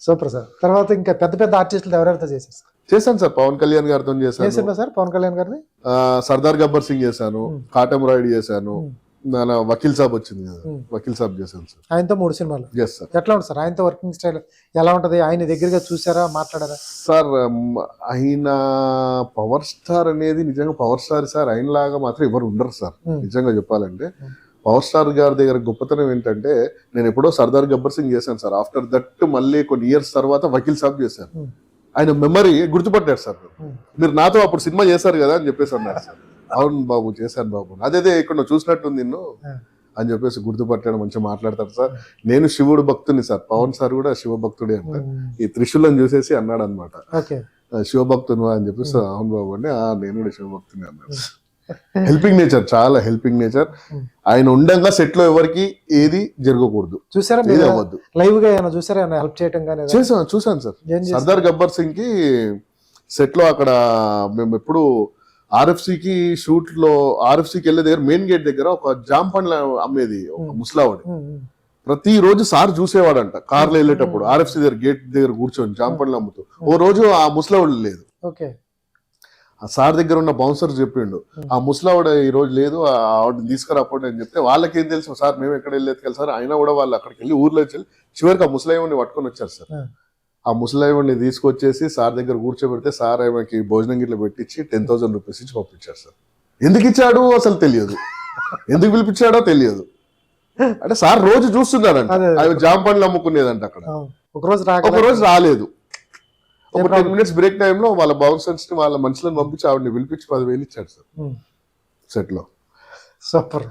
Super sir. తర్వాత ఇంకా పెద్ద పెద్ద ఆర్టిస్టులు ఎవరెవరితో చేశారు సార్? చేశాను సార్, పవన్ కళ్యాణ్ గారితో ఏ చేశాను, సినిమా సార్ పవన్ కళ్యాణ్ గారిది? సర్దార్ గబ్బర్ సింగ్ చేశాను, కాటం రాయుడు చేశాను, మన వకీల్ సాబ్ వచ్చింది కదా, వకీల్ సాబ్ చేశాను సార్. ఆయనతో 3 సినిమాలు. Yes sir. ఎట్లా ఉంటుంది సార్ ఆయనతో వర్కింగ్ స్టైల్ ఎలా ఉంటది? ఆయన దగ్గరగా చూసారా, మాట్లాడారా? సార్ ఆయన పవర్ స్టార్ అనేది నిజంగా పవర్ స్టార్ సార్. ఆయనలాగా మాత్రం ఎవరు ఉండరు సార్ నిజంగా చెప్పాలంటే. పవర్ స్టార్ గారి దగ్గర గొప్పతనం ఏంటంటే, నేను ఎప్పుడో సర్దార్ గబ్బర్ సింగ్ చేశాను సార్, ఆఫ్టర్ దట్ మళ్ళీ కొన్ని ఇయర్స్ తర్వాత వకీల్ సాబ్ చేశాను. ఆయన మెమరీ గుర్తుపట్టారు సార్. మీరు నాతో అప్పుడు సినిమా చేశారు కదా అని చెప్పేసి అన్నారు సార్. అవును బాబు చేశాను బాబు, అదే ఇక్కడ నువ్వు చూసినట్టుంది నిన్ను అని చెప్పేసి గుర్తుపట్టాడు, మంచిగా మాట్లాడతారు సార్. నేను శివుడు భక్తుని సార్, పవన్ సార్ కూడా శివ భక్తుడే అంటారు. ఈ త్రిశూలం చూసేసి అన్నాడు అనమాట, శివభక్తును అని చెప్పేసి. అవును బాబు అంటే నేను కూడా శివభక్తుని అన్నాడు. హెల్పింగ్ నేచర్, చాలా హెల్పింగ్ నేచర్. ఆయన ఉండగా సెట్ లో ఎవరికి ఏది జరగకూడదు. చూసారా ఏది అవ్వద్దు. లైవ్ గా ఏమైనా చూసారా, హెల్ప్ చేయడం కానీ? చూసాను సార్. సర్దార్ గబ్బర్ సింగ్ కి సెట్ లో అక్కడ మేము ఎప్పుడు ఆర్ఎఫ్సికి షూట్ లో, ఆర్ఎఫ్సికి వెళ్ళే దగ్గర మెయిన్ గేట్ దగ్గర ఒక జామ్ పండ్ల అమ్మేది ఒక ముస్లావాడు. ప్రతి రోజు సార్ చూసేవాడంట కార్లో వెళ్ళేటప్పుడు, ఆర్ఎఫ్సి దగ్గర గేట్ దగ్గర కూర్చొని జామ్ పండ్లు అమ్ముతూ. ఓ రోజు ఆ ముస్లావాడు లేదు. ఆ సార్ దగ్గర ఉన్న బౌన్సర్ చెప్పిండు, ఆ ముసలావిడ ఈ రోజు లేదు, ఆవిడని తీసుకురాపోండి అని చెప్తే వాళ్ళకి ఏం తెలుసు సార్, మేము ఎక్కడ వెళ్ళేది సార్. అయినా కూడా వాళ్ళు అక్కడికి వెళ్ళి ఊర్లో వెళ్ళి చివరికి ఆ ముసలాయిని పట్టుకొని వచ్చారు సార్. ఆ ముసలాయిని తీసుకొచ్చేసి సార్ దగ్గర కూర్చోబెడితే సార్ ఆమెకి భోజనం గిట్ల పెట్టించి 10,000 రూపీస్ ఇచ్చి పంపించారు సార్. ఎందుకు ఇచ్చాడు అసలు తెలియదు, ఎందుకు పిలిపించాడో తెలియదు. అంటే సార్ రోజు చూస్తున్నాడంట, అవి జామ పండ్లు అమ్ముకునేదంట అక్కడ. ఒక రోజు రాలేదు. ఒక 10 minutes బ్రేక్ టైంలో వాళ్ళ బౌన్సర్స్ ని, వాళ్ళ మనుషులను పంపించి ఆవిడని పిలిపించి 10,000 ఇచ్చాడు సార్ సెట్ లో. సూపర్.